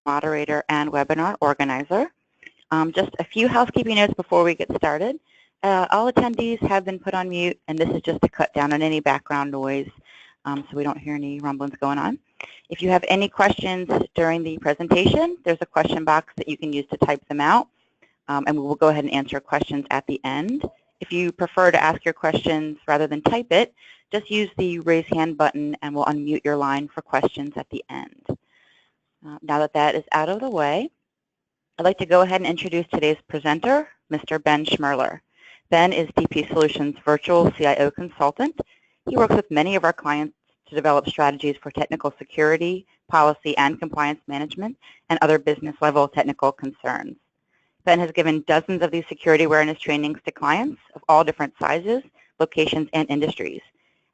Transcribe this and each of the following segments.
moderator and webinar organizer. Just a few housekeeping notes before we get started. All attendees have been put on mute, and this is just to cut down on any background noise so we don't hear any rumblings going on. If you have any questions during the presentation, there's a question box that you can use to type them out, and we will go ahead and answer questions at the end. If you prefer to ask your questions rather than type it, just use the raise hand button and we'll unmute your line for questions at the end. Now that that is out of the way, I'd like to go ahead and introduce today's presenter, Mr. Ben Schmerler. Ben is DP Solutions' virtual CIO consultant. He works with many of our clients to develop strategies for technical security, policy, and compliance management, and other business-level technical concerns. Ben has given dozens of these security awareness trainings to clients of all different sizes, locations, and industries,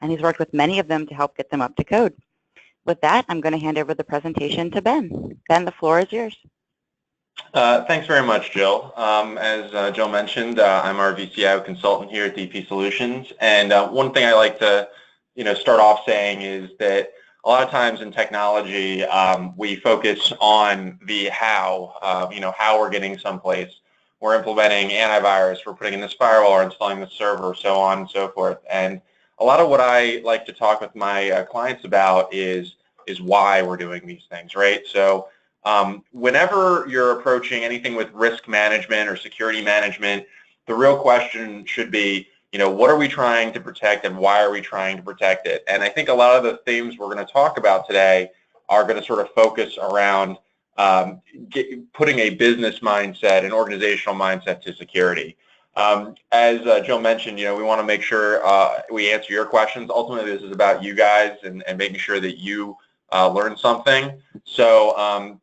and he's worked with many of them to help get them up to code. With that, I'm going to hand over the presentation to Ben. Ben, the floor is yours. Thanks very much, Jill. As Jill mentioned, I'm our VCIO consultant here at DP Solutions, and one thing I like to start off saying is that a lot of times in technology, we focus on the how, how we're getting someplace. We're implementing antivirus, we're putting in this firewall, or installing the server, so on and so forth. And a lot of what I like to talk with my clients about is why we're doing these things, right? So whenever you're approaching anything with risk management or security management, the real question should be, what are we trying to protect and why are we trying to protect it? And I think a lot of the themes we're going to talk about today are going to sort of focus around putting a business mindset, an organizational mindset to security. As Jill mentioned, we want to make sure we answer your questions. Ultimately, this is about you guys and making sure that you learn something. So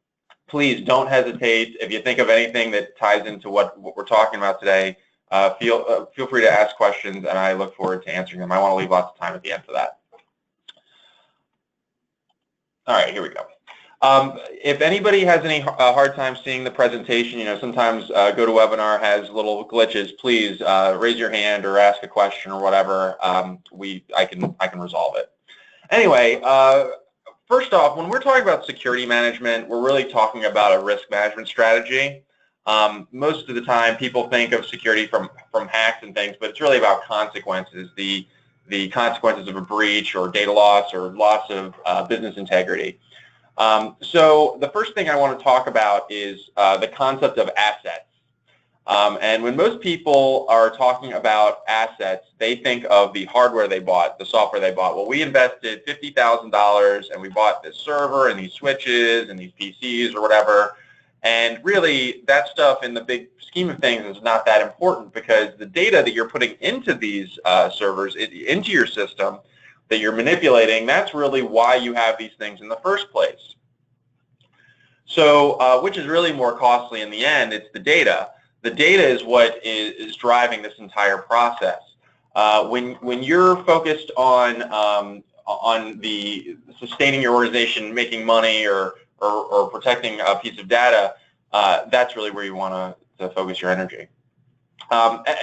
please don't hesitate. If you think of anything that ties into what we're talking about today, feel free to ask questions, and I look forward to answering them. I want to leave lots of time at the end for that. All right, here we go. If anybody has any hard time seeing the presentation, sometimes GoToWebinar has little glitches. Please raise your hand or ask a question or whatever. I can resolve it. Anyway, first off, when we're talking about security management, we're really talking about a risk management strategy. Most of the time, people think of security from hacks and things, but it's really about consequences, the consequences of a breach or data loss or loss of business integrity. So the first thing I want to talk about is the concept of assets. And when most people are talking about assets, they think of the hardware they bought, the software they bought. Well, we invested $50,000 and we bought this server and these switches and these PCs or whatever. And really, that stuff in the big scheme of things is not that important because the data that you're putting into these servers, into your system, that you're manipulating, that's really why you have these things in the first place. So, which is really more costly in the end, it's the data. The data is what is driving this entire process. When you're focused on the sustaining your organization, making money, or protecting a piece of data, that's really where you want to focus your energy.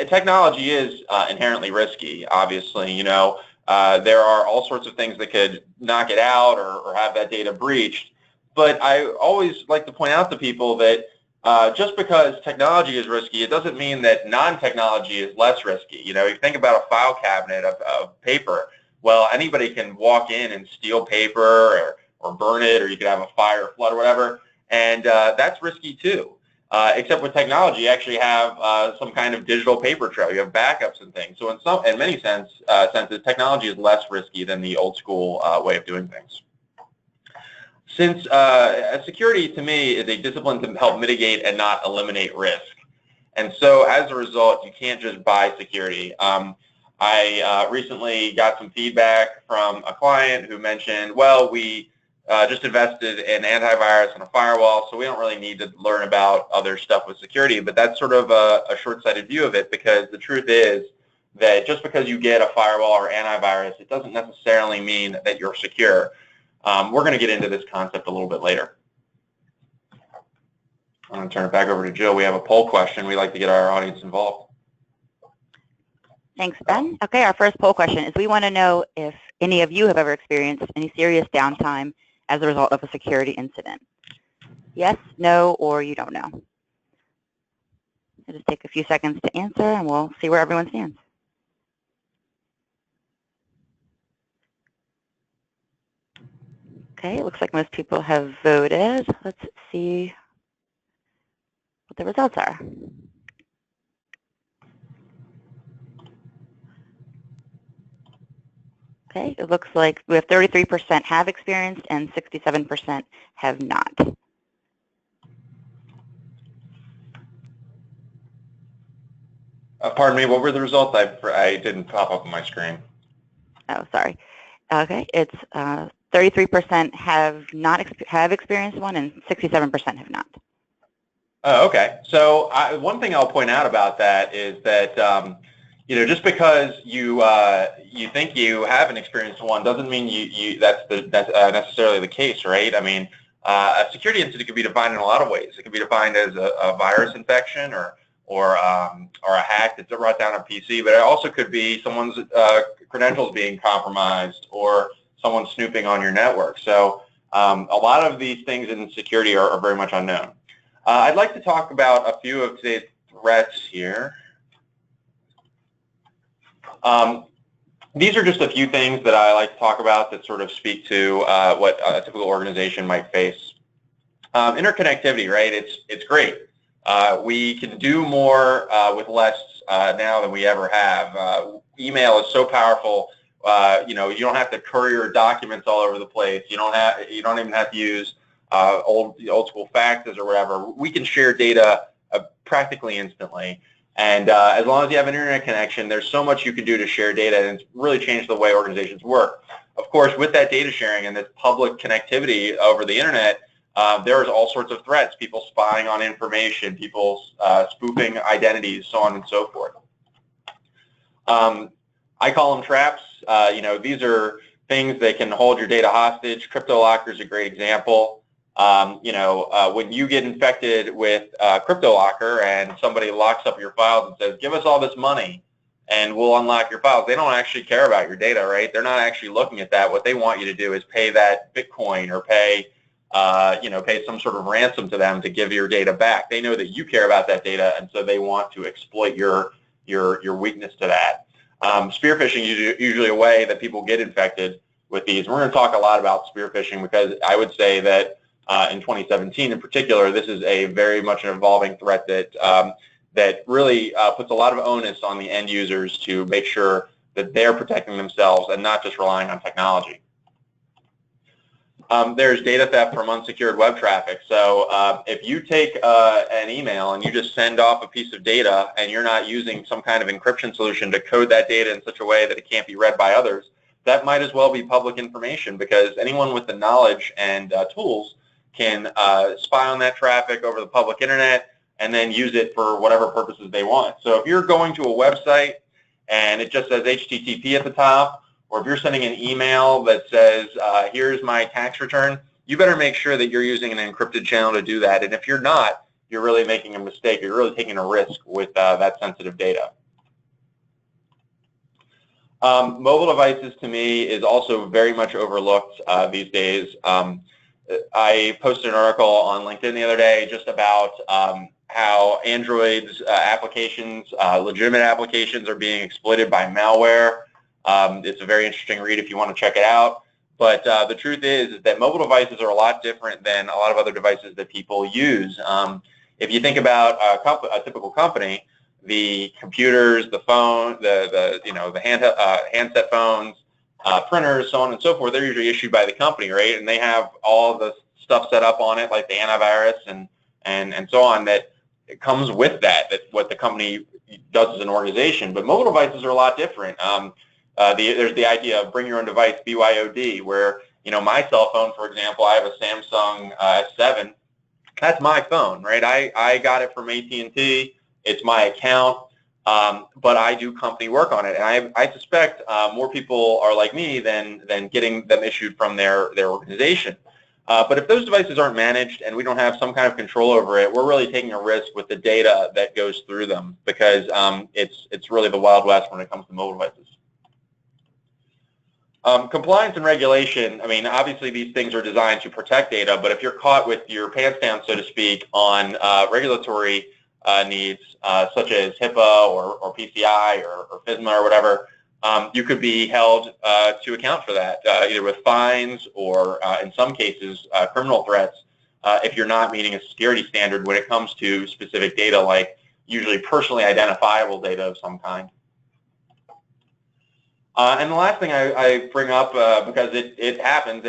Technology is inherently risky, obviously. There are all sorts of things that could knock it out or have that data breached. But I always like to point out to people that just because technology is risky, it doesn't mean that non-technology is less risky. If you think about a file cabinet of paper, well, anybody can walk in and steal paper or burn it, or you could have a fire or flood or whatever, and that's risky too. Except with technology, you actually have some kind of digital paper trail. You have backups and things. So in many senses, technology is less risky than the old school way of doing things. Since security, to me, is a discipline to help mitigate and not eliminate risk. And so as a result, you can't just buy security. I recently got some feedback from a client who mentioned, well, we just invested in antivirus and a firewall, so we don't really need to learn about other stuff with security. But that's sort of a short-sighted view of it, because the truth is that just because you get a firewall or antivirus, it doesn't necessarily mean that you're secure. We're going to get into this concept a little bit later. I'm going to turn it back over to Jill. We have a poll question. We like to get our audience involved. Thanks, Ben. Okay, our first poll question is, we want to know if any of you have ever experienced any serious downtime as a result of a security incident. yes, no, or you don't know. It'll just take a few seconds to answer, and we'll see where everyone stands. Okay, it looks like most people have voted. Let's see what the results are. Okay, it looks like we have 33% have experienced and 67% have not. Pardon me, what were the results? I didn't pop up on my screen. Oh, sorry. Okay, it's 33% have experienced one and 67% have not. Oh, okay. So one thing I'll point out about that is that just because you think you haven't experienced one doesn't mean that's necessarily the case, right? I mean, a security incident can be defined in a lot of ways. It can be defined as a virus infection or a hack that's brought down a PC, but it also could be someone's credentials being compromised or someone snooping on your network. So a lot of these things in security are very much unknown. I'd like to talk about a few of today's threats here. These are just a few things that I like to talk about that sort of speak to what a typical organization might face. Interconnectivity, right? It's great. We can do more with less now than we ever have. Email is so powerful. You don't have to courier documents all over the place. You don't even have to use old school faxes or whatever. We can share data practically instantly. And as long as you have an internet connection, there's so much you can do to share data, and it's really changed the way organizations work. Of course, with that data sharing and this public connectivity over the internet, there's all sorts of threats, people spying on information, people spoofing identities, so on and so forth. I call them traps. These are things that can hold your data hostage. CryptoLocker is a great example. When you get infected with CryptoLocker and somebody locks up your files and says, give us all this money and we'll unlock your files, they don't actually care about your data, right? They're not actually looking at that. What they want you to do is pay that Bitcoin or pay some sort of ransom to them to give your data back. They know that you care about that data, and so they want to exploit your weakness to that. Spear phishing is usually a way that people get infected with these. We're going to talk a lot about spear phishing because I would say that in 2017 in particular, this is a very much an evolving threat that really puts a lot of onus on the end users to make sure that they're protecting themselves and not just relying on technology. There's data theft from unsecured web traffic. So if you take an email and you just send off a piece of data and you're not using some kind of encryption solution to code that data in such a way that it can't be read by others, that might as well be public information, because anyone with the knowledge and tools can spy on that traffic over the public internet and then use it for whatever purposes they want. So if you're going to a website and it just says HTTP at the top, or if you're sending an email that says, here's my tax return, you better make sure that you're using an encrypted channel to do that. And if you're not, you're really making a mistake. You're really taking a risk with that sensitive data. Mobile devices, to me, is also very much overlooked these days. I posted an article on LinkedIn the other day just about how Android's applications, legitimate applications, are being exploited by malware. It's a very interesting read if you want to check it out. But the truth is that mobile devices are a lot different than a lot of other devices that people use. If you think about a typical company, the computers, the phone, the handset phones, printers, so on and so forth, they're usually issued by the company, right? And they have all the stuff set up on it, like the antivirus and so on, that it comes with that what the company does as an organization. But mobile devices are a lot different. There's the idea of bring your own device, BYOD, where, my cell phone, for example, I have a Samsung S7. That's my phone, right? I got it from AT&T. It's my account, but I do company work on it. And I suspect more people are like me than getting them issued from their organization. But if those devices aren't managed and we don't have some kind of control over it, we're really taking a risk with the data that goes through them, because it's really the Wild West when it comes to mobile devices. Compliance and regulation, I mean, obviously these things are designed to protect data, but if you're caught with your pants down, so to speak, on regulatory needs, such as HIPAA or PCI or FISMA or whatever, you could be held to account for that, either with fines or, in some cases, criminal threats if you're not meeting a security standard when it comes to specific data, like usually personally identifiable data of some kind. And the last thing I bring up, because it happened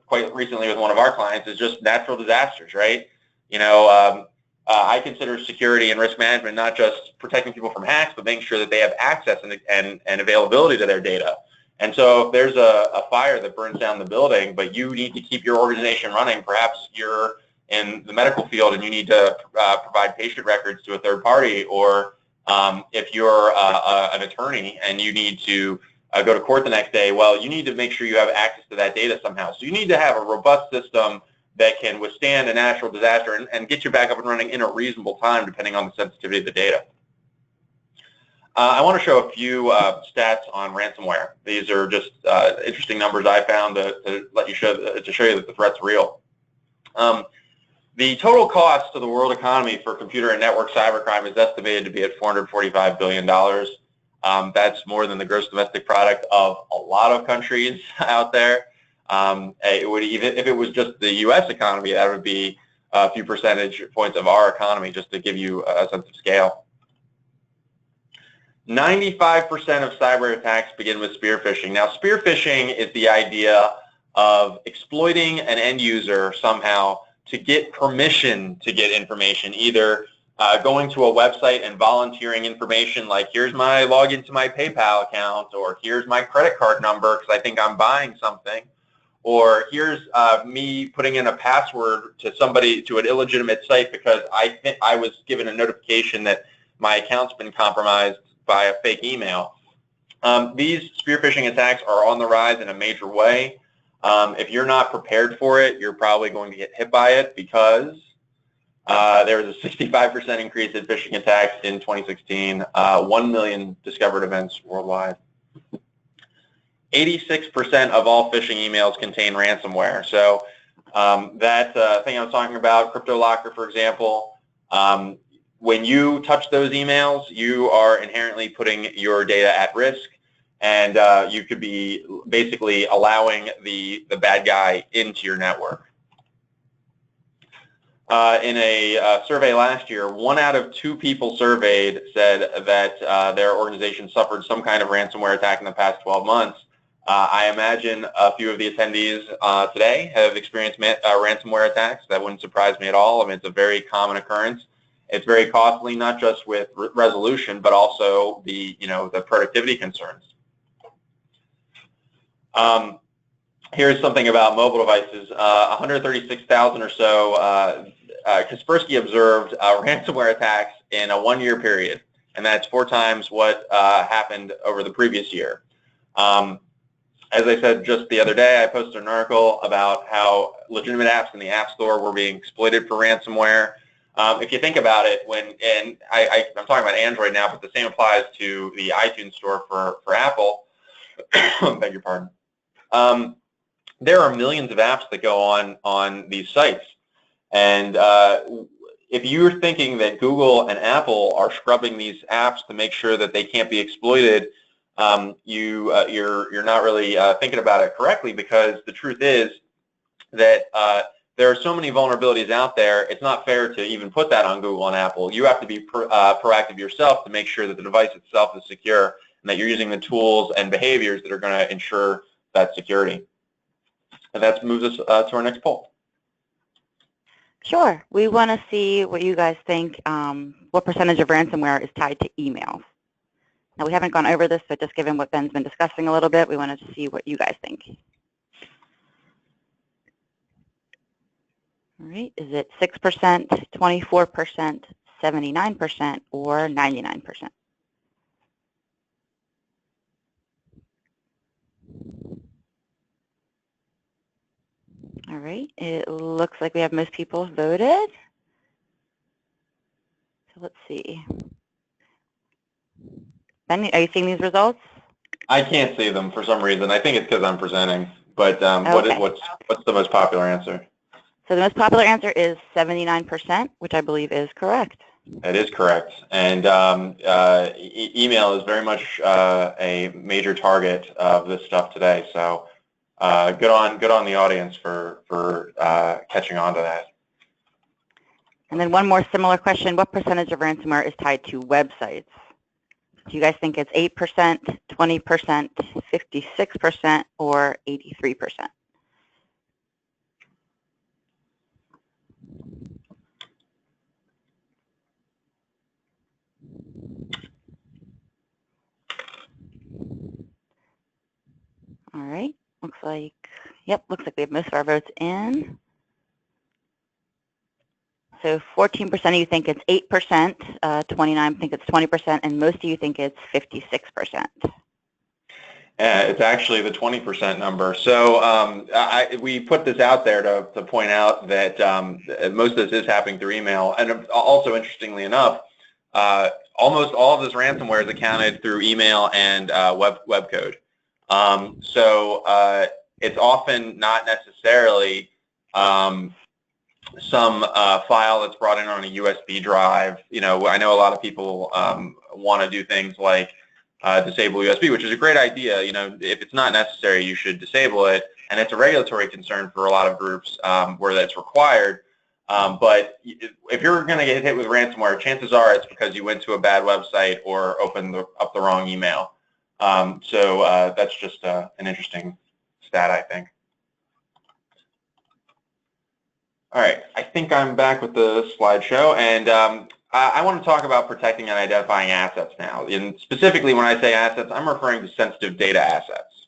quite recently with one of our clients, is just natural disasters, right? You know, I consider security and risk management not just protecting people from hacks, but making sure that they have access and availability to their data. And so if there's a fire that burns down the building, but you need to keep your organization running, perhaps you're in the medical field and you need to provide patient records to a third party, or if you're an attorney and you need to go to court the next day, well, you need to make sure you have access to that data somehow. So you need to have a robust system that can withstand a natural disaster and get you back up and running in a reasonable time, depending on the sensitivity of the data. I want to show a few stats on ransomware. These are just interesting numbers I found to show you that the threat's real. The total cost to the world economy for computer and network cybercrime is estimated to be at $445 billion. That's more than the gross domestic product of a lot of countries out there. It would even, if it was just the U.S. economy, that would be a few percentage points of our economy, just to give you a sense of scale. 95% of cyber attacks begin with spear phishing. Now, spear phishing is the idea of exploiting an end user somehow to get permission to get information, either going to a website and volunteering information like, here's my login to my PayPal account, or here's my credit card number because I think I'm buying something, or here's me putting in a password to an illegitimate site because I was given a notification that my account's been compromised by a fake email. These spear phishing attacks are on the rise in a major way. If you're not prepared for it, you're probably going to get hit by it, because there was a 65% increase in phishing attacks in 2016, 1 million discovered events worldwide. 86% of all phishing emails contain ransomware. So that thing I was talking about, CryptoLocker, for example, when you touch those emails, you are inherently putting your data at risk, and you could be basically allowing the bad guy into your network. In a survey last year, 1 out of 2 people surveyed said that their organization suffered some kind of ransomware attack in the past 12 months. I imagine a few of the attendees today have experienced ransomware attacks. That wouldn't surprise me at all. I mean, it's a very common occurrence. It's very costly, not just with resolution, but also the productivity concerns. Here's something about mobile devices. 136,000 or so Kaspersky observed ransomware attacks in a 1-year period, and that's 4 times what happened over the previous year. As I said just the other day, I posted an article about how legitimate apps in the App Store were being exploited for ransomware. If you think about it, I'm talking about Android now, but the same applies to the iTunes Store for Apple. Beg your pardon. There are millions of apps that go on these sites, and if you're thinking that Google and Apple are scrubbing these apps to make sure that they can't be exploited, you're not really thinking about it correctly, because the truth is that there are so many vulnerabilities out there. It's not fair to even put that on Google and Apple. You have to be proactive yourself to make sure that the device itself is secure and that you're using the tools and behaviors that are going to ensure that security. And that moves us to our next poll. Sure. We want to see what you guys think, what percentage of ransomware is tied to emails. Now, we haven't gone over this, but just given what Ben's been discussing a little bit, we wanted to see what you guys think. All right. Is it 6%, 24%, 79%, or 99%? All right. It looks like we have most people voted. So let's see. Ben, are you seeing these results? I can't see them for some reason. I think it's because I'm presenting. But Okay. what's the most popular answer? So the most popular answer is 79%, which I believe is correct. It is correct. And email is very much a major target of this stuff today. So good on the audience for catching on to that. And then one more similar question: what percentage of ransomware is tied to websites? Do you guys think it's 8%, 20%, 56%, or 83%? All right, looks like we have most of our votes in. So 14% of you think it's 8%, 29% think it's 20%, and most of you think it's 56%. It's actually the 20% number. So we put this out there to point out that most of this is happening through email. And also, interestingly enough, almost all of this ransomware is accounted through email and web code. So it's often not necessarily some file that's brought in on a USB drive. You know, I know a lot of people want to do things like disable USB, which is a great idea. You know, if it's not necessary, you should disable it. And it's a regulatory concern for a lot of groups where that's required. But if you're going to get hit with ransomware, chances are it's because you went to a bad website or opened up the wrong email. So that's just an interesting stat, I think. All right, I think I'm back with the slideshow, and I want to talk about protecting and identifying assets now. And specifically, when I say assets, I'm referring to sensitive data assets.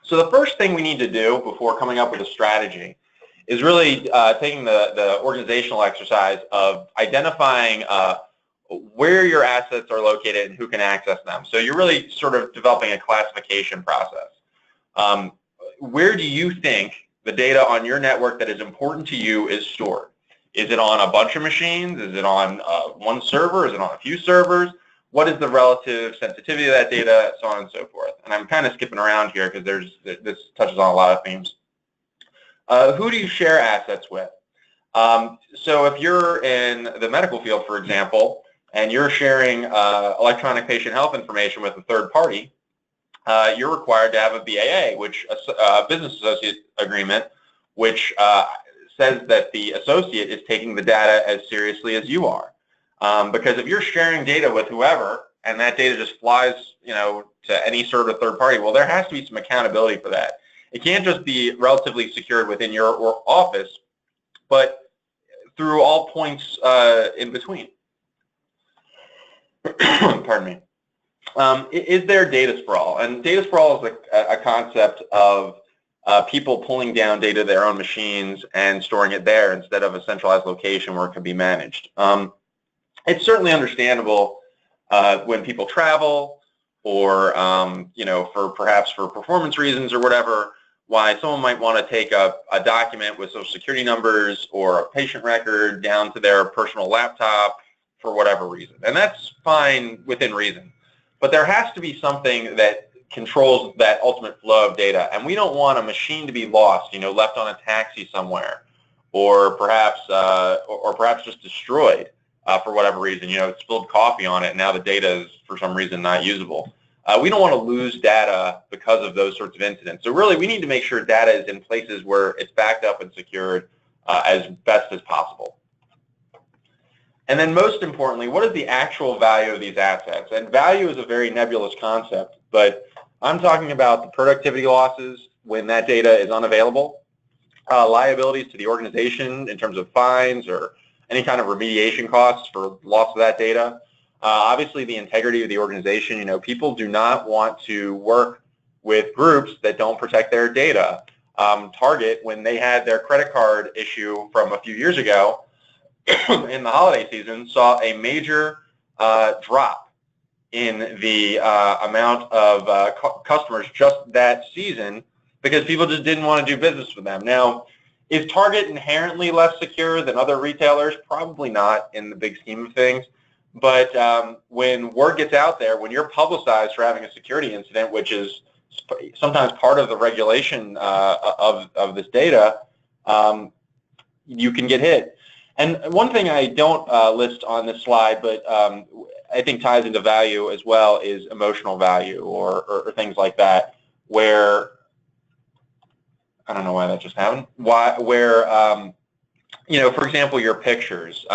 So the first thing we need to do before coming up with a strategy is really taking the organizational exercise of identifying where your assets are located and who can access them. So you're really sort of developing a classification process. Where do you think the data on your network that is important to you is stored? Is it on a bunch of machines? Is it on one server? Is it on a few servers? What is the relative sensitivity of that data, so on and so forth? And I'm kind of skipping around here because this touches on a lot of themes. Who do you share assets with? So if you're in the medical field, for example, and you're sharing electronic patient health information with a third party, you're required to have a BAA, which a business associate agreement, which says that the associate is taking the data as seriously as you are. Because if you're sharing data with whoever and that data just flies, you know, to any sort of third party, well, there has to be some accountability for that. It can't just be relatively secured within your office, but through all points in between. Pardon me. Is there data sprawl? And data sprawl is a concept of people pulling down data to their own machines and storing it there instead of a centralized location where it can be managed. It's certainly understandable when people travel or, you know, perhaps for performance reasons or whatever, why someone might want to take a document with social security numbers or a patient record down to their personal laptop for whatever reason. And that's fine within reason. But there has to be something that controls that ultimate flow of data. And we don't want a machine to be lost, you know, left on a taxi somewhere, or perhaps just destroyed for whatever reason. You know, it spilled coffee on it, and now the data is for some reason not usable. We don't want to lose data because of those sorts of incidents. So really, we need to make sure data is in places where it's backed up and secured as best as possible. And then most importantly, what is the actual value of these assets? And value is a very nebulous concept, but I'm talking about the productivity losses when that data is unavailable, liabilities to the organization in terms of fines or any kind of remediation costs for loss of that data. Obviously, the integrity of the organization. You know, people do not want to work with groups that don't protect their data. Target, when they had their credit card issue from a few years ago, in the holiday season, saw a major drop in the amount of customers just that season because people just didn't want to do business with them. Now, is Target inherently less secure than other retailers? Probably not in the big scheme of things, But when word gets out there, when you're publicized for having a security incident, which is sometimes part of the regulation of this data, you can get hit. And one thing I don't list on this slide, but I think ties into value as well, is emotional value or things like that, where, I don't know why that just happened, where, you know, for example, your pictures.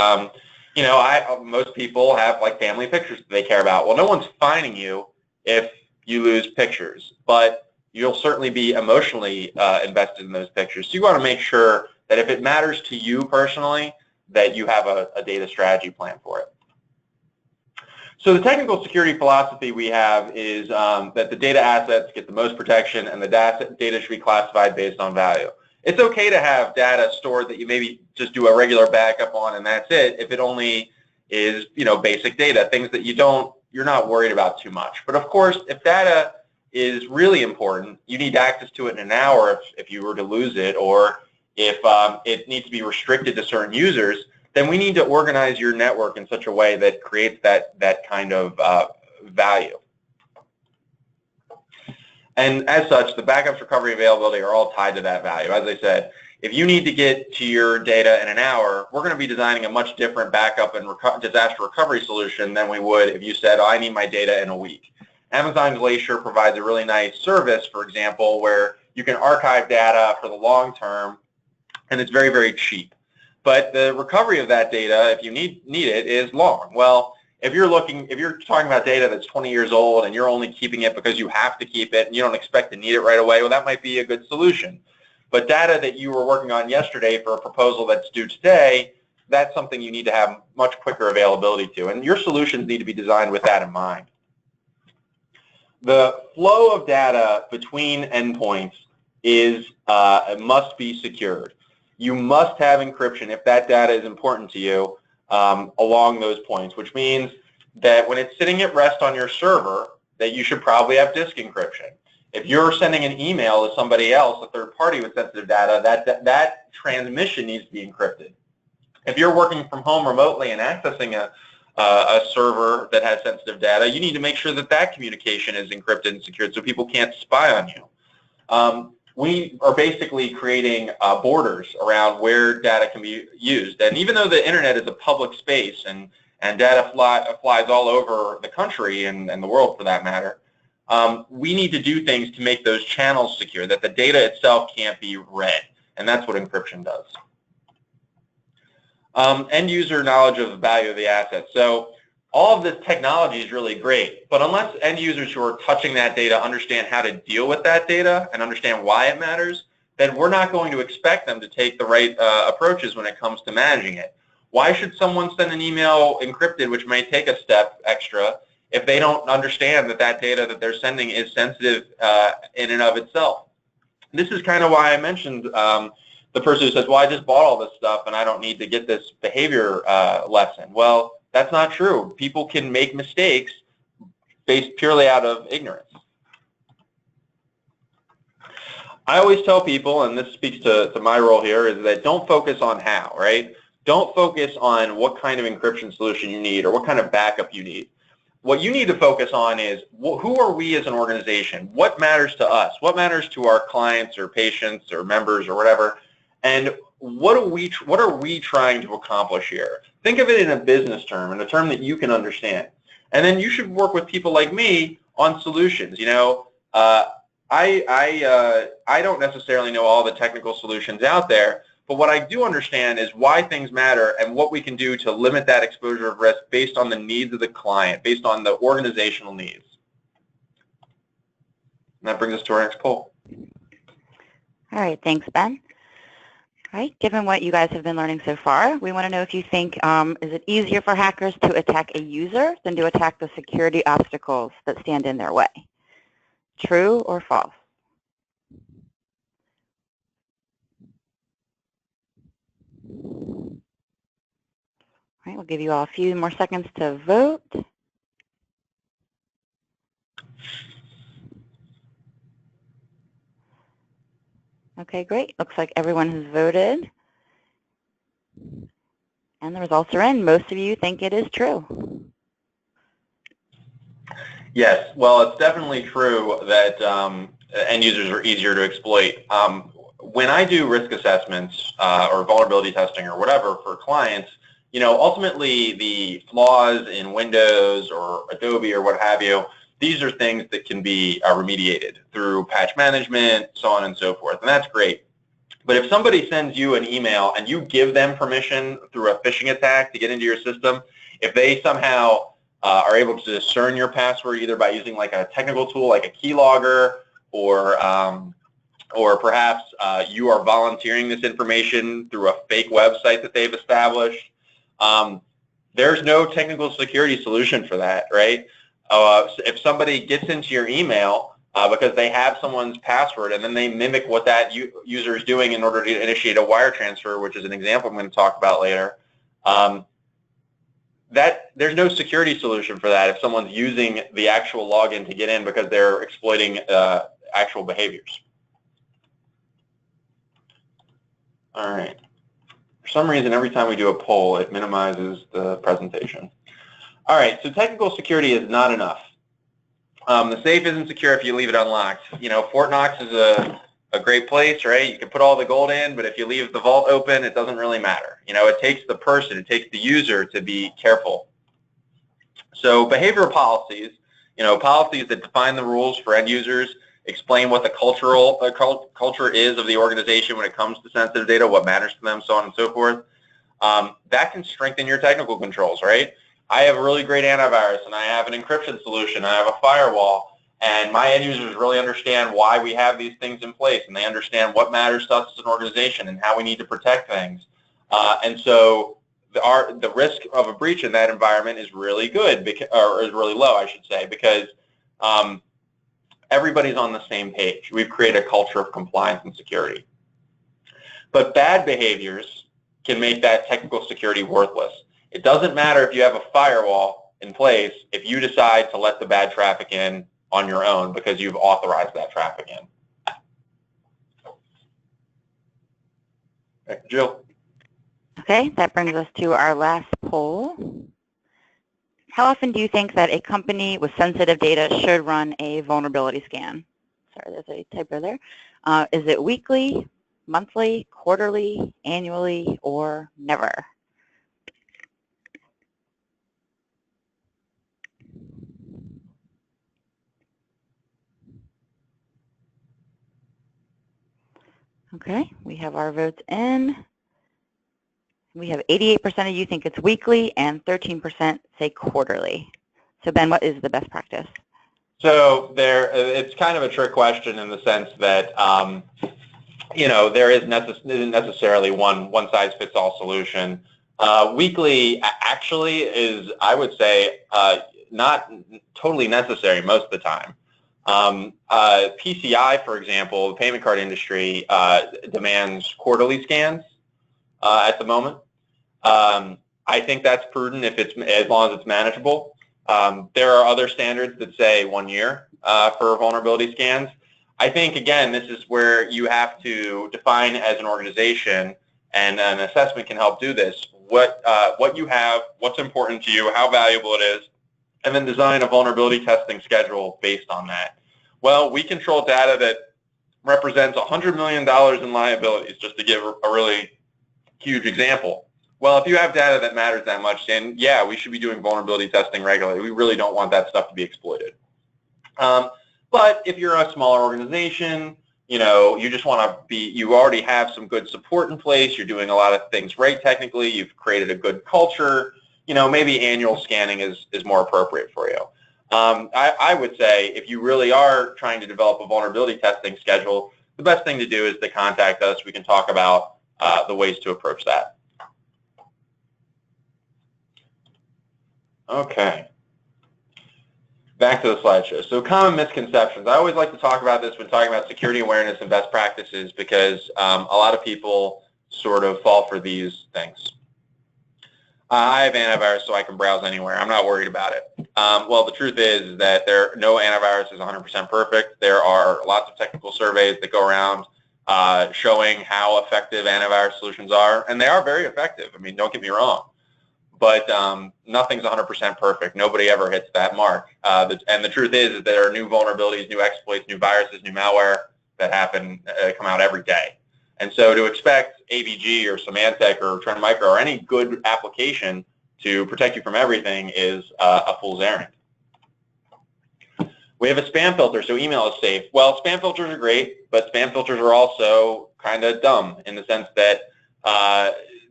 You know, most people have like family pictures that they care about. Well, no one's fining you if you lose pictures, but you'll certainly be emotionally invested in those pictures. So you want to make sure that if it matters to you personally, that you have a data strategy plan for it. So the technical security philosophy we have is that the data assets get the most protection, and the data should be classified based on value. It's okay to have data stored that you maybe just do a regular backup on and that's it, if it only is, you know, basic data, things that you're not worried about too much. But of course, if data is really important, you need access to it in an hour if you were to lose it, or if it needs to be restricted to certain users, then we need to organize your network in such a way that creates that kind of value. And as such, the backups, recovery, availability are all tied to that value. As I said, if you need to get to your data in an hour, we're going to be designing a much different backup and disaster recovery solution than we would if you said, oh, I need my data in a week. Amazon Glacier provides a really nice service, for example, where you can archive data for the long term, and it's very, very cheap. But the recovery of that data, if you need it, is long. Well, if you're talking about data that's 20 years old and you're only keeping it because you have to keep it and you don't expect to need it right away, well, that might be a good solution. But data that you were working on yesterday for a proposal that's due today, that's something you need to have much quicker availability to. And your solutions need to be designed with that in mind. The flow of data between endpoints must be secured. You must have encryption if that data is important to you along those points, which means that when it's sitting at rest on your server, that you should probably have disk encryption. If you're sending an email to somebody else, a third party with sensitive data, that transmission needs to be encrypted. If you're working from home remotely and accessing a server that has sensitive data, you need to make sure that that communication is encrypted and secured so people can't spy on you. We are basically creating borders around where data can be used. And even though the internet is a public space and data flies all over the country and the world for that matter, we need to do things to make those channels secure, that the data itself can't be read. And that's what encryption does. End user knowledge of the value of the asset. So all of this technology is really great, but unless end users who are touching that data understand how to deal with that data and understand why it matters, then we're not going to expect them to take the right approaches when it comes to managing it. Why should someone send an email encrypted, which may take a step extra, if they don't understand that that data that they're sending is sensitive in and of itself? This is kind of why I mentioned the person who says, well, I just bought all this stuff and I don't need to get this behavior lesson. Well, that's not true. People can make mistakes based purely out of ignorance. I always tell people, and this speaks to my role here, is that don't focus on how, right? Don't focus on what kind of encryption solution you need or what kind of backup you need. What you need to focus on is who are we as an organization? What matters to us? What matters to our clients or patients or members or whatever? And what are we trying to accomplish here? Think of it in a business term, in a term that you can understand. And then you should work with people like me on solutions. You know, I don't necessarily know all the technical solutions out there, but what I do understand is why things matter and what we can do to limit that exposure of risk based on the needs of the client, based on the organizational needs. And that brings us to our next poll. All right, thanks, Ben. All right, given what you guys have been learning so far, we want to know if you think, is it easier for hackers to attack a user than to attack the security obstacles that stand in their way? True or false? All right, we'll give you all a few more seconds to vote. Okay, great. Looks like everyone has voted. And the results are in. Most of you think it is true. Yes, well, it's definitely true that end users are easier to exploit. When I do risk assessments or vulnerability testing or whatever for clients, ultimately the flaws in Windows or Adobe or what have you, these are things that can be remediated through patch management, so on and so forth, and that's great. But if somebody sends you an email and you give them permission through a phishing attack to get into your system, if they somehow are able to discern your password either by using like a technical tool like a keylogger or perhaps you are volunteering this information through a fake website that they've established, there's no technical security solution for that, right? If somebody gets into your email because they have someone's password and then they mimic what that user is doing in order to initiate a wire transfer, which is an example I'm going to talk about later, there's no security solution for that if someone's using the actual login to get in because they're exploiting actual behaviors. All right. For some reason, every time we do a poll, it minimizes the presentation. All right, so technical security is not enough. The safe isn't secure if you leave it unlocked. Fort Knox is a great place, right? You can put all the gold in, but if you leave the vault open, it doesn't really matter. It takes the person, it takes the user to be careful. So behavioral policies, policies that define the rules for end users, explain what the culture is of the organization when it comes to sensitive data, what matters to them, so on and so forth. That can strengthen your technical controls, right? I have a really great antivirus, and I have an encryption solution, I have a firewall, and my end users really understand why we have these things in place, and they understand what matters to us as an organization and how we need to protect things. And so the risk of a breach in that environment is really good, or is really low, I should say, because everybody's on the same page. We've created a culture of compliance and security. But bad behaviors can make that technical security worthless. It doesn't matter if you have a firewall in place if you decide to let the bad traffic in on your own because you've authorized that traffic in. Okay, Jill. Okay, that brings us to our last poll. How often do you think that a company with sensitive data should run a vulnerability scan? Sorry, there's a typo there. Is it weekly, monthly, quarterly, annually, or never? Okay, we have our votes in. We have 88% of you think it's weekly and 13% say quarterly. So Ben, what is the best practice? So it's kind of a trick question in the sense that there isn't necessarily one size fits all solution. Weekly actually is, I would say, not totally necessary most of the time. PCI, for example, the payment card industry demands quarterly scans at the moment. I think that's prudent as long as it's manageable. There are other standards that say 1 year for vulnerability scans. I think, again, this is where you have to define as an organization, and an assessment can help do this, what you have, what's important to you, how valuable it is, and then design a vulnerability testing schedule based on that. Well, we control data that represents $100 million in liabilities, just to give a really huge example. Well, if you have data that matters that much, then yeah, we should be doing vulnerability testing regularly. We really don't want that stuff to be exploited. But if you're a smaller organization, you just want to you already have some good support in place, you're doing a lot of things right technically, you've created a good culture, maybe annual scanning is more appropriate for you. I would say if you really are trying to develop a vulnerability testing schedule, the best thing to do is to contact us. We can talk about the ways to approach that. Okay. Back to the slideshow. So common misconceptions. I always like to talk about this when talking about security awareness and best practices because a lot of people sort of fall for these things. I have antivirus so I can browse anywhere. I'm not worried about it. Well, the truth is that no antivirus is 100% perfect. There are lots of technical surveys that go around showing how effective antivirus solutions are, and they are very effective. I mean, don't get me wrong. but nothing's 100% perfect. Nobody ever hits that mark. And the truth is that there are new vulnerabilities, new exploits, new viruses, new malware that come out every day. And so to expect AVG or Symantec or Trend Micro or any good application to protect you from everything is a fool's errand. We have a spam filter, so email is safe. Well, spam filters are great, but spam filters are also kind of dumb in the sense that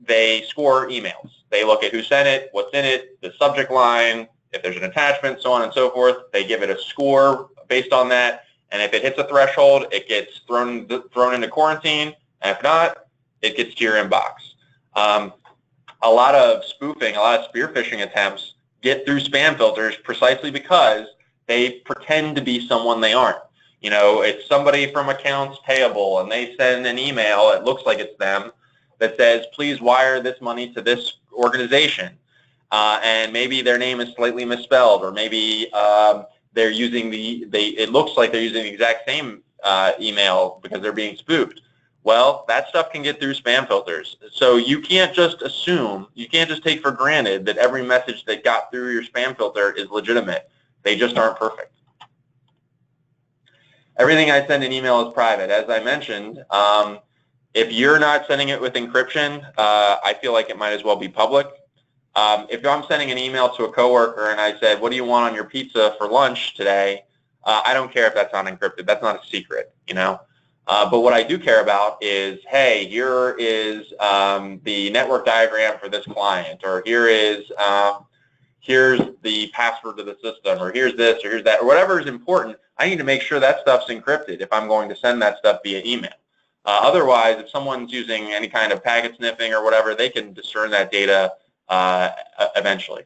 they score emails. They look at who sent it, what's in it, the subject line, if there's an attachment, so on and so forth. They give it a score based on that, and if it hits a threshold, it gets thrown into quarantine, and if not, it gets to your inbox. A lot of spoofing, a lot of spear phishing attempts get through spam filters precisely because they pretend to be someone they aren't. You know, it's somebody from accounts payable, and they send an email, it looks like it's them, that says, please wire this money to this organization. And maybe their name is slightly misspelled, or maybe they're using it looks like they're using the exact same email because they're being spoofed. Well, that stuff can get through spam filters. So you can't just assume, you can't just take for granted that every message that got through your spam filter is legitimate. They just aren't perfect. Everything I send in email is private. As I mentioned, if you're not sending it with encryption, I feel like it might as well be public. If I'm sending an email to a coworker and I said, what do you want on your pizza for lunch today? I don't care if that's not encrypted. That's not a secret, you know. But what I do care about is, hey, here is the network diagram for this client, or here's the password to the system, or here's this, or here's that, or whatever is important. I need to make sure that stuff's encrypted if I'm going to send that stuff via email. Otherwise, if someone's using any kind of packet sniffing or whatever, they can discern that data eventually.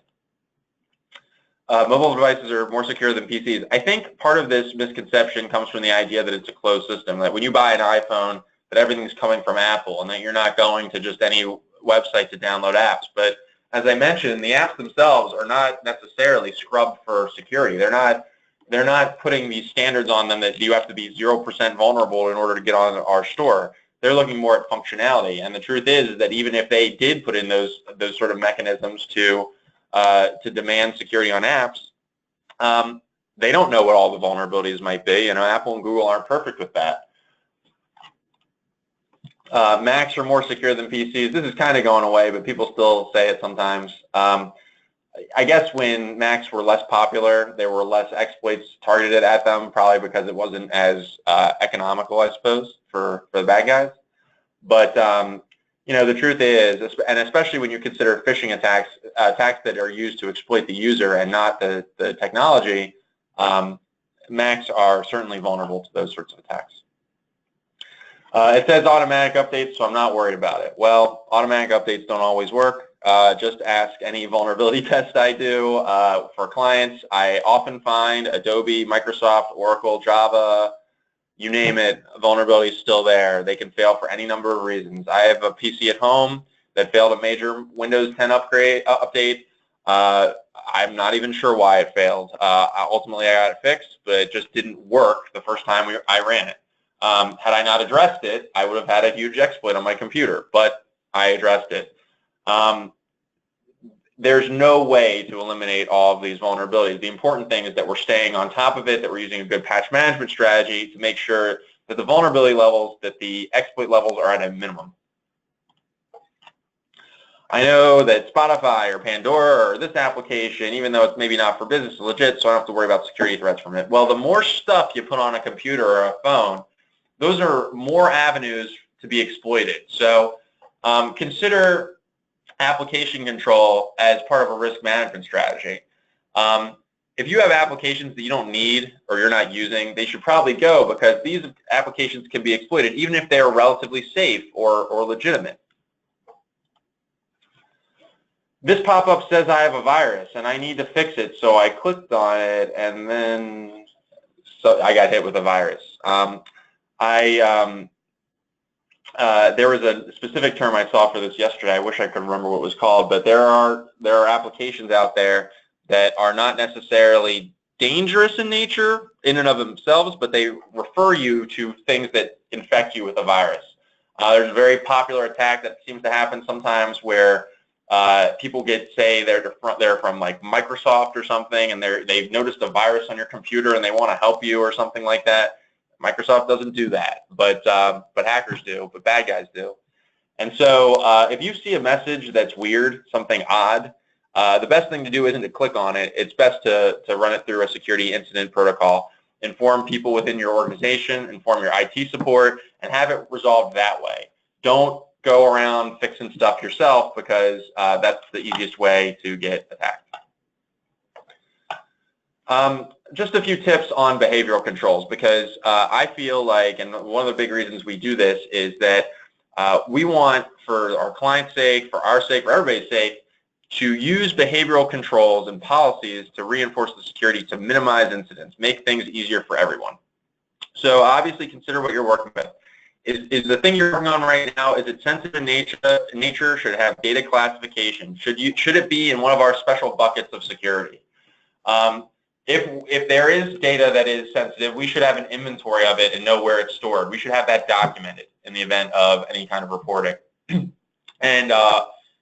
Mobile devices are more secure than PCs. I think part of this misconception comes from the idea that it's a closed system, that when you buy an iPhone, that everything's coming from Apple, and that you're not going to just any website to download apps. But as I mentioned, the apps themselves are not necessarily scrubbed for security. They're not putting these standards on them that you have to be 0% vulnerable in order to get on our store. They're looking more at functionality. And the truth is that even if they did put in those sort of mechanisms to demand security on apps, they don't know what all the vulnerabilities might be. You know, Apple and Google aren't perfect with that. Macs are more secure than PCs. This is kind of going away, but people still say it sometimes. I guess when Macs were less popular, there were less exploits targeted at them, probably because it wasn't as economical, I suppose, for the bad guys. But you know, the truth is, and especially when you consider phishing attacks that are used to exploit the user and not the technology, Macs are certainly vulnerable to those sorts of attacks. It says automatic updates, so I'm not worried about it. Well, automatic updates don't always work. Just ask any vulnerability test I do for clients. I often find Adobe, Microsoft, Oracle, Java, you name it, vulnerability is still there. They can fail for any number of reasons. I have a PC at home that failed a major Windows 10 update. I'm not even sure why it failed. Ultimately, I got it fixed, but it just didn't work the first time I ran it. Had I not addressed it, I would have had a huge exploit on my computer, but I addressed it. There's no way to eliminate all of these vulnerabilities. The important thing is that we're staying on top of it, that we're using a good patch management strategy to make sure that the vulnerability levels, that the exploit levels are at a minimum. I know that Spotify or Pandora or this application, even though it's maybe not for business, is legit, so I don't have to worry about security threats from it. Well, the more stuff you put on a computer or a phone, those are more avenues to be exploited. So consider application control as part of a risk management strategy. If you have applications that you don't need or you're not using, they should probably go, because these applications can be exploited even if they are relatively safe or legitimate. This pop-up says I have a virus and I need to fix it, so I clicked on it and then I got hit with a virus. There was a specific term I saw for this yesterday. I wish I could remember what it was called, but there are applications out there that are not necessarily dangerous in nature in and of themselves, but they refer you to things that infect you with a virus. There's a very popular attack that seems to happen sometimes where People say they're from like Microsoft or something, and they've noticed a virus on your computer and they want to help you or something like that. Microsoft doesn't do that, but hackers do, but bad guys do. And so if you see a message that's weird, something odd, the best thing to do isn't to click on it. It's best to run it through a security incident protocol, inform people within your organization, inform your IT support, and have it resolved that way. Don't go around fixing stuff yourself, because that's the easiest way to get attacked. Just a few tips on behavioral controls, because I feel like, and one of the big reasons we do this is that we want, for our client's sake, for our sake, for everybody's sake, to use behavioral controls and policies to reinforce the security, to minimize incidents, make things easier for everyone. So obviously consider what you're working with. Is the thing you're working on right now, is it sensitive in nature? Should it have data classification? Should it be in one of our special buckets of security? If there is data that is sensitive, we should have an inventory of it and know where it's stored. We should have that documented in the event of any kind of reporting. And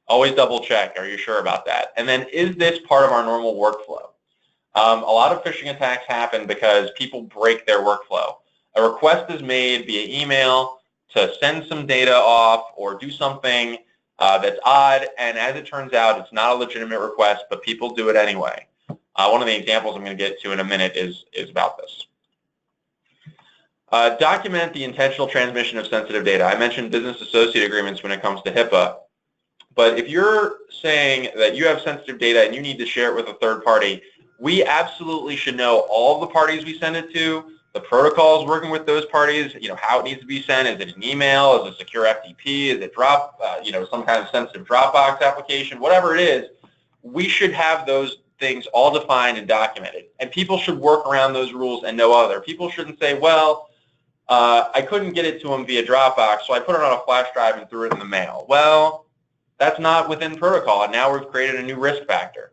always double check, are you sure about that? And then, is this part of our normal workflow? A lot of phishing attacks happen because people break their workflow. A request is made via email to send some data off or do something that's odd, and as it turns out, it's not a legitimate request, but people do it anyway. One of the examples I'm going to get to in a minute is about this. Document the intentional transmission of sensitive data. I mentioned business associate agreements when it comes to HIPAA, but if you're saying that you have sensitive data and you need to share it with a third party, we absolutely should know all the parties we send it to, the protocols working with those parties, how it needs to be sent. Is it an email? Is it a secure FTP? Is it some kind of sensitive Dropbox application? Whatever it is, we should have those things all defined and documented. And people should work around those rules and no other. People shouldn't say, well, I couldn't get it to them via Dropbox, so I put it on a flash drive and threw it in the mail. Well, that's not within protocol, and now we've created a new risk factor.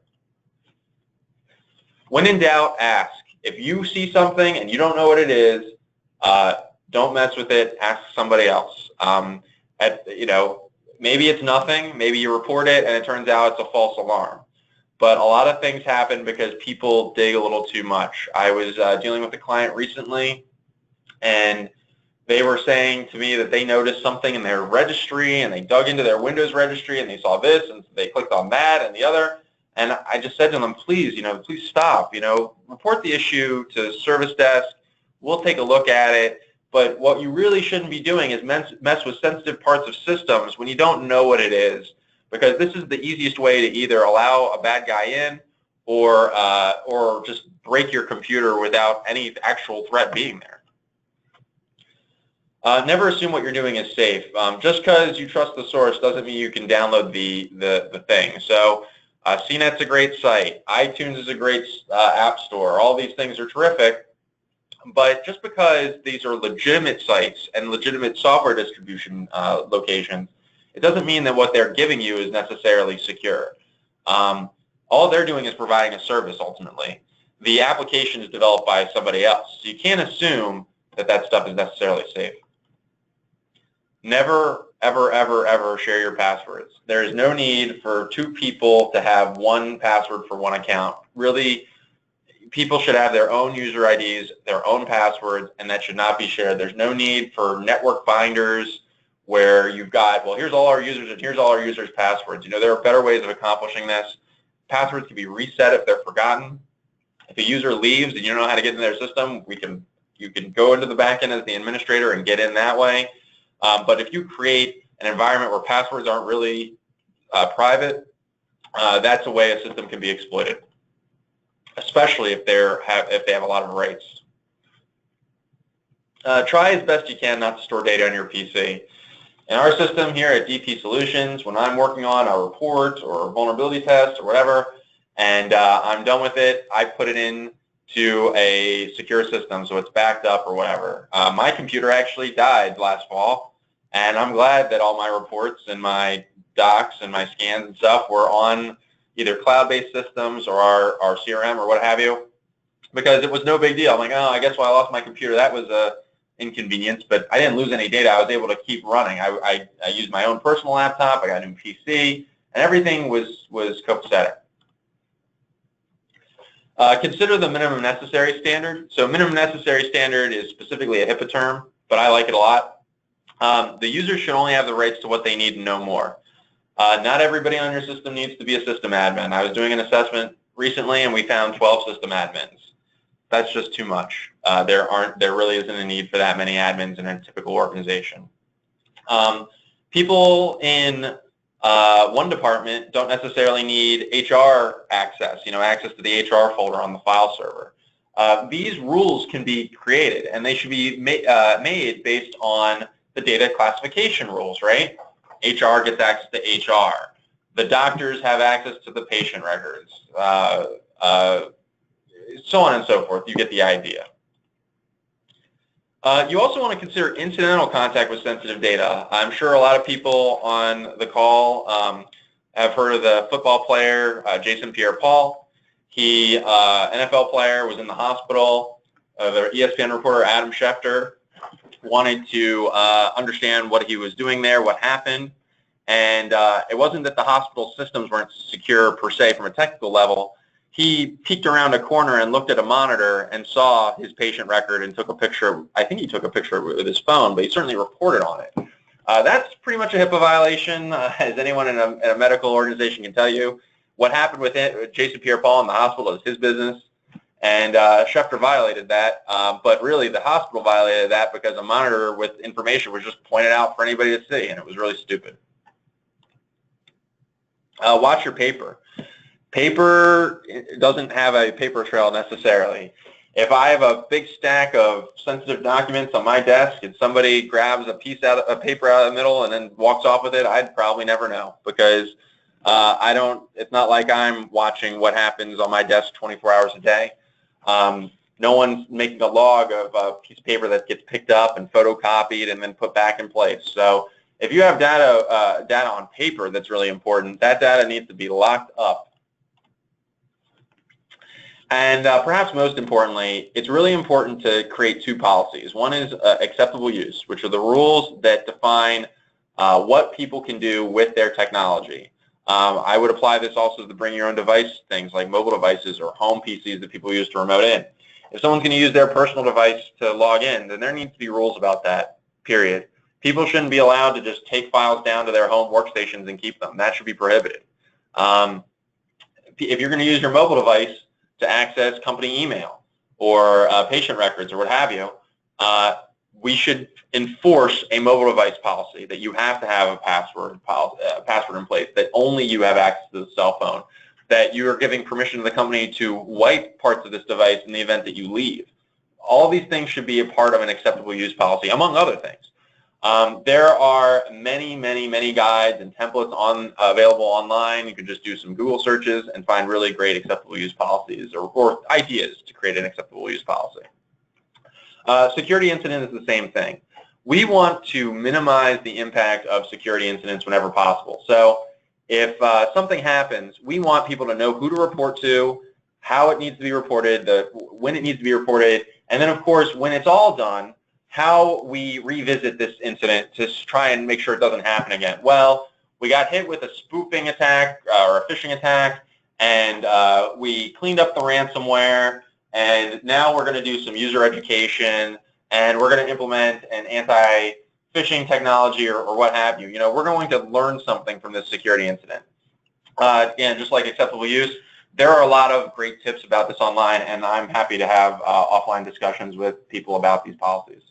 When in doubt, ask. If you see something and you don't know what it is, don't mess with it. Ask somebody else. Maybe it's nothing. Maybe you report it and it turns out it's a false alarm. But a lot of things happen because people dig a little too much. I was dealing with a client recently, and they were saying to me that they noticed something in their registry, and they dug into their Windows registry, and they saw this, and they clicked on that and the other. And I just said to them, please stop. Report the issue to service desk. We'll take a look at it. But what you really shouldn't be doing is mess with sensitive parts of systems when you don't know what it is, because this is the easiest way to either allow a bad guy in or just break your computer without any actual threat being there. Never assume what you're doing is safe. Just because you trust the source doesn't mean you can download the thing. So CNET's a great site. iTunes is a great app store. All these things are terrific. But just because these are legitimate sites and legitimate software distribution locations, it doesn't mean that what they're giving you is necessarily secure. All they're doing is providing a service ultimately. The application is developed by somebody else. So you can't assume that stuff is necessarily safe. Never, ever, ever, ever share your passwords. There is no need for two people to have one password for one account. Really, people should have their own user IDs, their own passwords, and that should not be shared. There's no need for network binders where you've got, well, here's all our users and here's all our users' passwords. There are better ways of accomplishing this. Passwords can be reset if they're forgotten. If a user leaves and you don't know how to get into their system, you can go into the back end as the administrator and get in that way. But if you create an environment where passwords aren't really private, that's a way a system can be exploited, especially if they have a lot of rights. Try as best you can not to store data on your PC. In our system here at DP Solutions, when I'm working on a report or a vulnerability test or whatever, and I'm done with it, I put it into a secure system so it's backed up or whatever. My computer actually died last fall, and I'm glad that all my reports and my docs and my scans and stuff were on either cloud-based systems or our CRM or what have you, because it was no big deal. I'm like, oh, I guess I lost my computer. That was a inconvenience, but I didn't lose any data. I was able to keep running. I used my own personal laptop. I got a new PC, and everything was copacetic. Consider the minimum necessary standard. So minimum necessary standard is specifically a HIPAA term, but I like it a lot. The user should only have the rights to what they need and no more. Not everybody on your system needs to be a system admin. I was doing an assessment recently, and we found 12 system admins. That's just too much. There really isn't a need for that many admins in a typical organization. People in one department don't necessarily need HR access, access to the HR folder on the file server. These rules can be created, and they should be made based on the data classification rules, right? HR gets access to HR. The doctors have access to the patient records, so on and so forth. You get the idea. You also want to consider incidental contact with sensitive data. I'm sure a lot of people on the call have heard of the football player, Jason Pierre-Paul. He, NFL player, was in the hospital. The ESPN reporter, Adam Schefter, wanted to understand what he was doing there, what happened. And it wasn't that the hospital systems weren't secure per se from a technical level. He peeked around a corner and looked at a monitor and saw his patient record and took a picture. I think he took a picture with his phone, but he certainly reported on it. That's pretty much a HIPAA violation, as anyone in a medical organization can tell you. What happened with Jason Pierre-Paul in the hospital is his business, and Schefter violated that, but really the hospital violated that because a monitor with information was just pointed out for anybody to see, and it was really stupid. Watch your paper. Paper doesn't have a paper trail necessarily. If I have a big stack of sensitive documents on my desk and somebody grabs a piece of paper out of the middle and then walks off with it, I'd probably never know, because it's not like I'm watching what happens on my desk 24 hours a day. No one's making a log of a piece of paper that gets picked up and photocopied and then put back in place. So if you have data on paper that's really important, that data needs to be locked up. And perhaps most importantly, it's really important to create two policies. One is acceptable use, which are the rules that define what people can do with their technology. I would apply this also to the bring your own device things like mobile devices or home PCs that people use to remote in. If someone's going to use their personal device to log in, then there needs to be rules about that, period. People shouldn't be allowed to just take files down to their home workstations and keep them. That should be prohibited. If you're going to use your mobile device to access company email or patient records or what have you, we should enforce a mobile device policy that you have to have a password in place, that only you have access to the cell phone, that you are giving permission to the company to wipe parts of this device in the event that you leave. All these things should be a part of an acceptable use policy, among other things. There are many guides and templates available online. You can just do some Google searches and find really great acceptable use policies or ideas to create an acceptable use policy. Security incident is the same thing. We want to minimize the impact of security incidents whenever possible. So if something happens, we want people to know who to report to, how it needs to be reported, when it needs to be reported, and then of course when it's all done, how we revisit this incident to try and make sure it doesn't happen again. Well, we got hit with a spoofing attack or a phishing attack, and we cleaned up the ransomware, and now we're going to do some user education, and we're going to implement an anti-phishing technology or what have you. We're going to learn something from this security incident. Again, just like acceptable use, there are a lot of great tips about this online, and I'm happy to have offline discussions with people about these policies.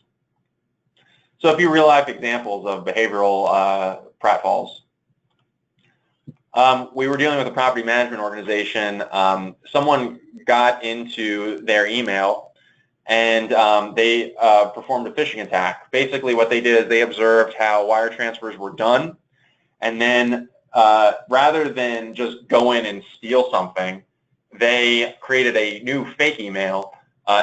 So a few real-life examples of behavioral pratfalls. We were dealing with a property management organization. Someone got into their email, and they performed a phishing attack. Basically, what they did is they observed how wire transfers were done, and then rather than just go in and steal something, they created a new fake email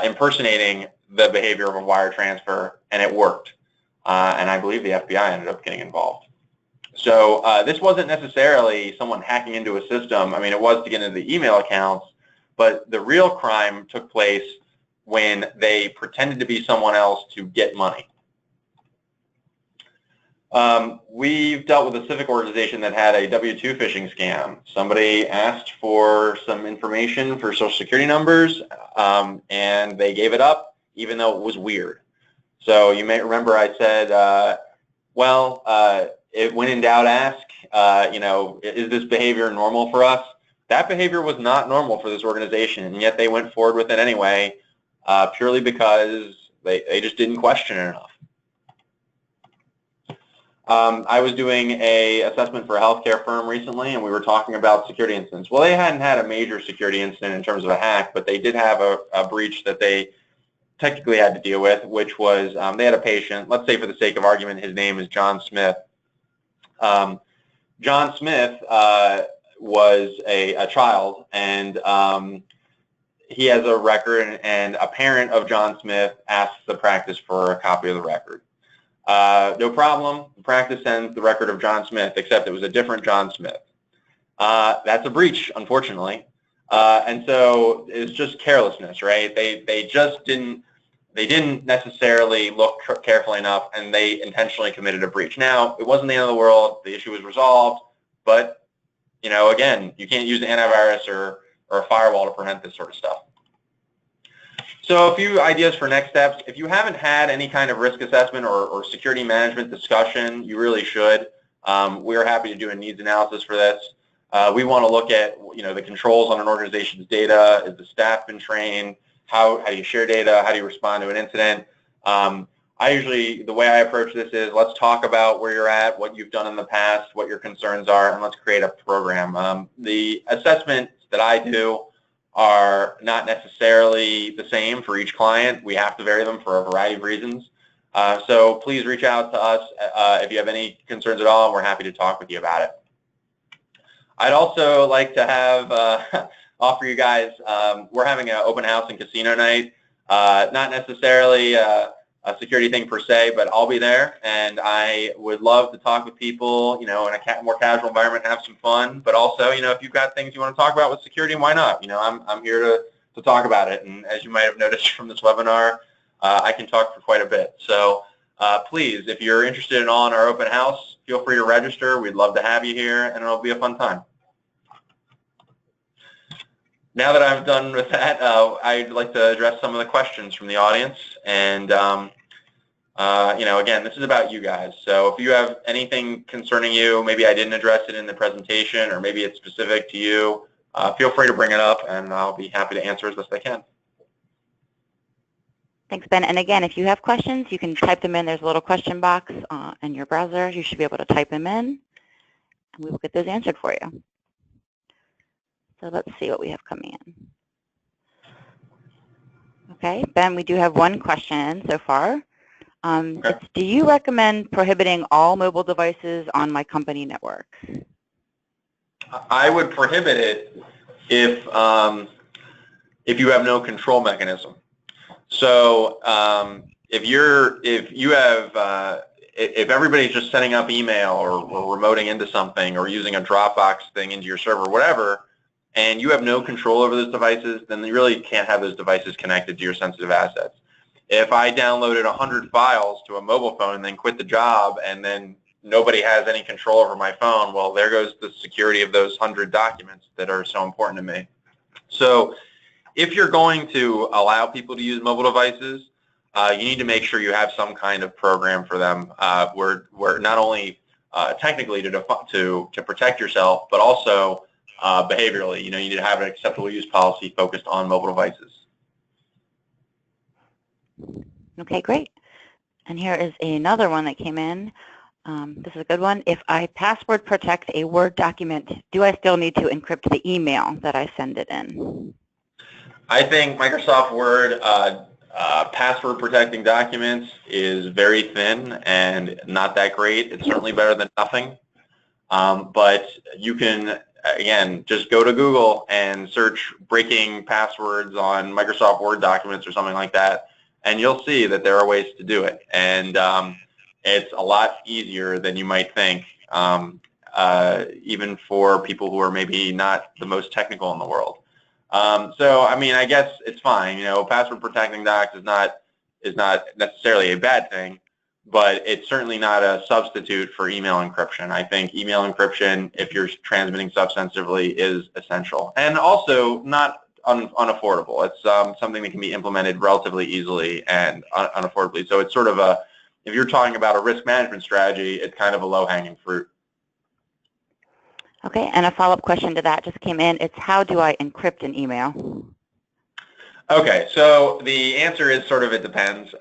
impersonating the behavior of a wire transfer, and it worked. And I believe the FBI ended up getting involved. So this wasn't necessarily someone hacking into a system. I mean, it was to get into the email accounts, but the real crime took place when they pretended to be someone else to get money. We've dealt with a civic organization that had a W-2 phishing scam. Somebody asked for some information for Social Security numbers, and they gave it up, even though it was weird. So you may remember I said, when in doubt, ask, is this behavior normal for us? That behavior was not normal for this organization, and yet they went forward with it anyway, purely because they just didn't question it enough. I was doing an assessment for a healthcare firm recently, and we were talking about security incidents. Well, they hadn't had a major security incident in terms of a hack, but they did have a breach that they technically had to deal with, which was they had a patient. Let's say for the sake of argument, his name is John Smith. John Smith was a child, and he has a record, and a parent of John Smith asks the practice for a copy of the record. No problem. The practice sends the record of John Smith, except it was a different John Smith. That's a breach, unfortunately. And so it's just carelessness, right? They just didn't necessarily look carefully enough, and they intentionally committed a breach. Now, it wasn't the end of the world. The issue was resolved, but again, you can't use an antivirus or a firewall to prevent this sort of stuff. So a few ideas for next steps. If you haven't had any kind of risk assessment or security management discussion, you really should. We are happy to do a needs analysis for this. We want to look at the controls on an organization's data. Is the staff been trained? How do you share data? How do you respond to an incident? The way I approach this is, let's talk about where you're at, what you've done in the past, what your concerns are, and let's create a program. The assessments that I do are not necessarily the same for each client. We have to vary them for a variety of reasons. So please reach out to us if you have any concerns at all, and we're happy to talk with you about it. I'd also like to have offer you guys, we're having an open house and casino night. Not necessarily a security thing per se, but I'll be there, and I would love to talk with people, in a more casual environment, have some fun. But also, if you've got things you want to talk about with security, why not? I'm here to talk about it. And as you might have noticed from this webinar, I can talk for quite a bit. So please, if you're interested at all in our open house, feel free to register. We'd love to have you here, and it'll be a fun time. Now that I'm done with that, I'd like to address some of the questions from the audience. And again, this is about you guys. So if you have anything concerning you, maybe I didn't address it in the presentation, or maybe it's specific to you, feel free to bring it up, and I'll be happy to answer as best I can. Thanks, Ben. And again, if you have questions, you can type them in. There's a little question box in your browser. You should be able to type them in, and we will get those answered for you. So let's see what we have coming in. Okay, Ben, we do have one question so far. Okay. It's, do you recommend prohibiting all mobile devices on my company network? I would prohibit it if you have no control mechanism. So if everybody's just setting up email or remoting into something or using a Dropbox thing into your server, whatever, and you have no control over those devices, then you really can't have those devices connected to your sensitive assets. If I downloaded 100 files to a mobile phone and then quit the job, and then nobody has any control over my phone, well, there goes the security of those 100 documents that are so important to me. So if you're going to allow people to use mobile devices, you need to make sure you have some kind of program for them where not only technically to protect yourself, but also behaviorally. You need to have an acceptable use policy focused on mobile devices. Okay, great. And here is another one that came in. This is a good one. If I password protect a Word document, do I still need to encrypt the email that I send it in? I think Microsoft Word password protecting documents is very thin and not that great. It's certainly better than nothing. But you can, again, just go to Google and search breaking passwords on Microsoft Word documents or something like that, and you'll see that there are ways to do it. And it's a lot easier than you might think, even for people who are maybe not the most technical in the world. So, I mean, I guess it's fine. Password protecting docs is not necessarily a bad thing, but it's certainly not a substitute for email encryption. I think email encryption, if you're transmitting stuff sensitively, is essential, and also not unaffordable. It's something that can be implemented relatively easily and unaffordably. So it's sort of a, if you're talking about a risk management strategy, it's kind of a low-hanging fruit. Okay, and a follow-up question to that just came in. It's how do I encrypt an email? Okay, so the answer is sort of it depends.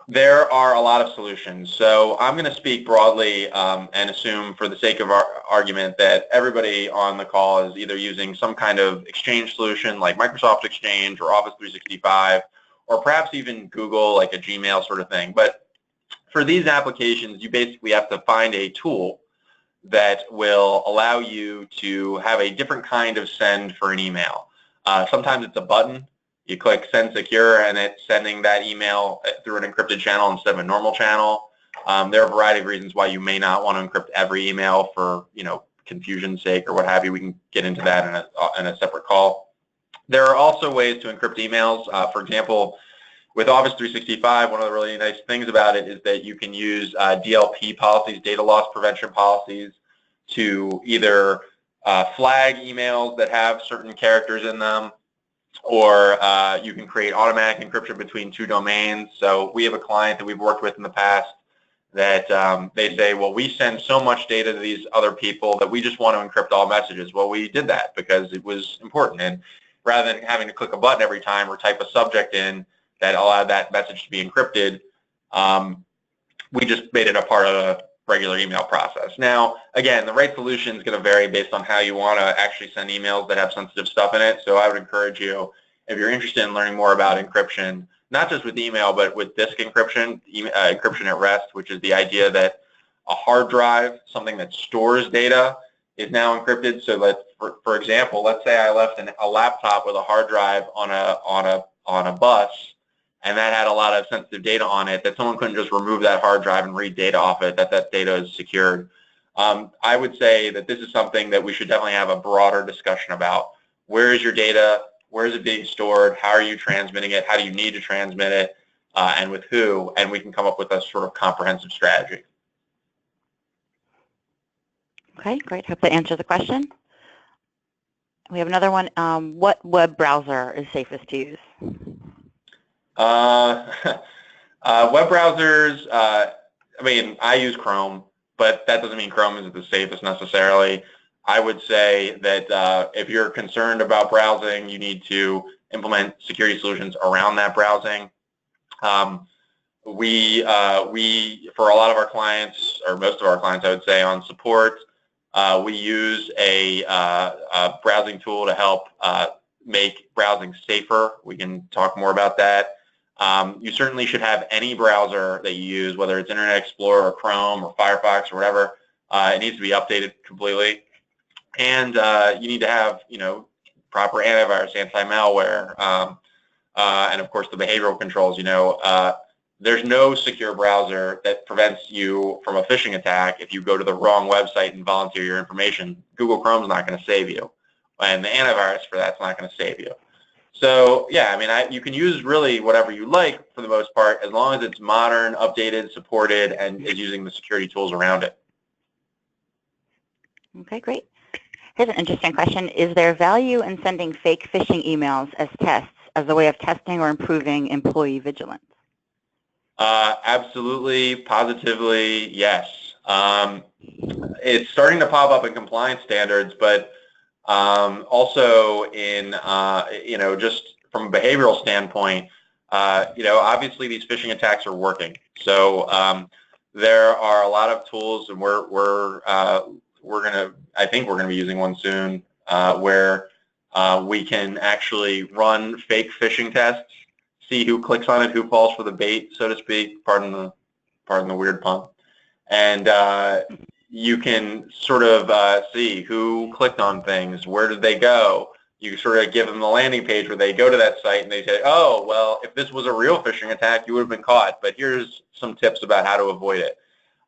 There are a lot of solutions. So I'm going to speak broadly and assume for the sake of our argument that everybody on the call is either using some kind of Exchange solution like Microsoft Exchange or Office 365, or perhaps even Google, like a Gmail sort of thing. But for these applications, you basically have to find a tool that will allow you to have a different kind of send for an email. Sometimes it's a button. You click Send Secure, and it's sending that email through an encrypted channel instead of a normal channel. There are a variety of reasons why you may not want to encrypt every email for, confusion's sake or what have you. We can get into that in a separate call. There are also ways to encrypt emails. For example, with Office 365, one of the really nice things about it is that you can use DLP policies, data loss prevention policies, to either flag emails that have certain characters in them, or you can create automatic encryption between two domains. So we have a client that we've worked with in the past that they say, well, we send so much data to these other people that we just want to encrypt all messages. Well, we did that because it was important. And rather than having to click a button every time or type a subject in that allowed that message to be encrypted, we just made it a part of the regular email process. Now, again, the right solution is going to vary based on how you want to actually send emails that have sensitive stuff in it. So I would encourage you, if you're interested in learning more about encryption, not just with email, but with disk encryption, encryption at rest, which is the idea that a hard drive, something that stores data, is now encrypted. So that, for example, let's say I left a laptop with a hard drive on a bus, and that had a lot of sensitive data on it, that someone couldn't just remove that hard drive and read data off it, that data is secured. I would say that this is something that we should definitely have a broader discussion about. Where is your data? Where is it being stored? How are you transmitting it? How do you need to transmit it? And with who? And we can come up with a sort of comprehensive strategy. Okay, great. Hope that answers the question. We have another one. What web browser is safest to use? Web browsers, I use Chrome, but that doesn't mean Chrome isn't the safest necessarily. I would say that if you're concerned about browsing, you need to implement security solutions around that browsing. We, for a lot of our clients, or most of our clients, I would say, on support, we use a browsing tool to help make browsing safer. We can talk more about that. You certainly should have any browser that you use, whether it's Internet Explorer or Chrome or Firefox or whatever. It needs to be updated completely. And you need to have, proper antivirus, anti-malware, and of course the behavioral controls. There's no secure browser that prevents you from a phishing attack if you go to the wrong website and volunteer your information. Google Chrome's not going to save you, and the antivirus for that's not going to save you. So yeah, you can use really whatever you like for the most part, as long as it's modern, updated, supported, and is using the security tools around it. Okay, great. Here's an interesting question. Is there value in sending fake phishing emails as tests as a way of testing or improving employee vigilance? Absolutely, positively, yes. It's starting to pop up in compliance standards, but also in, just from a behavioral standpoint, obviously these phishing attacks are working. So there are a lot of tools, and I think we're gonna be using one soon, where we can actually run fake phishing tests, see who clicks on it, who falls for the bait, so to speak. Pardon the weird pun. And you can sort of see who clicked on things, where did they go. You sort of give them the landing page where they go to that site and they say, oh, well, if this was a real phishing attack, you would have been caught, but here's some tips about how to avoid it.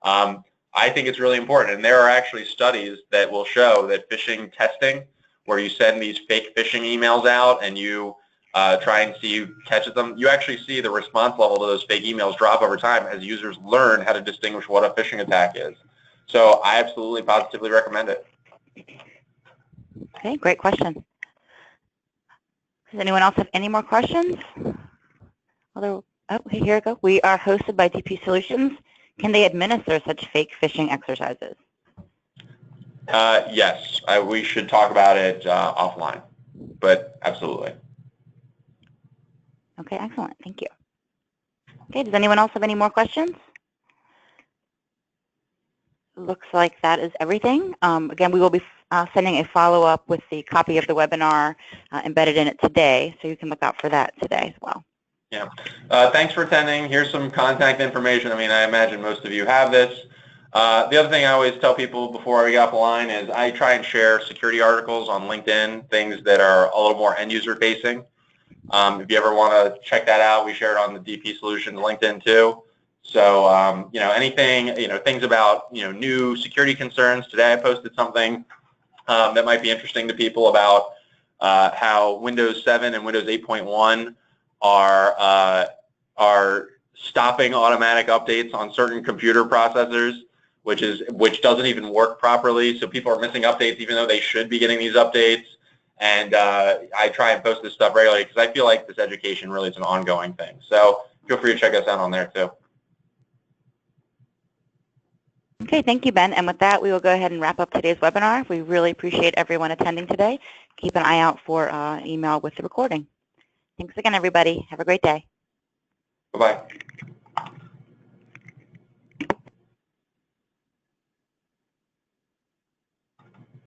I think it's really important, and there are actually studies that will show that phishing testing, where you send these fake phishing emails out and you try and see who catches them. You actually see the response level to those fake emails drop over time as users learn how to distinguish what a phishing attack is. So I absolutely positively recommend it. Okay, great question. Does anyone else have any more questions? Oh, here we go. We are hosted by DP Solutions. Can they administer such fake phishing exercises? Yes, we should talk about it offline, but absolutely. Okay, excellent. Thank you. Okay, does anyone else have any more questions? Looks like that is everything. Again, we will be sending a follow-up with the copy of the webinar embedded in it today, so you can look out for that today as well. Yeah. Thanks for attending. Here's some contact information. I mean, I imagine most of you have this. The other thing I always tell people before we get off the line is I try and share security articles on LinkedIn, things that are a little more end-user facing. If you ever want to check that out, we share it on the DP Solutions LinkedIn too. So, anything, things about, new security concerns. Today I posted something that might be interesting to people about how Windows 7 and Windows 8.1 are stopping automatic updates on certain computer processors, which doesn't even work properly. So people are missing updates even though they should be getting these updates. And I try and post this stuff regularly because I feel like this education really is an ongoing thing. So feel free to check us out on there too. Okay, thank you, Ben. And with that, we will go ahead and wrap up today's webinar. We really appreciate everyone attending today. Keep an eye out for email with the recording. Thanks again, everybody. Have a great day. Bye-bye.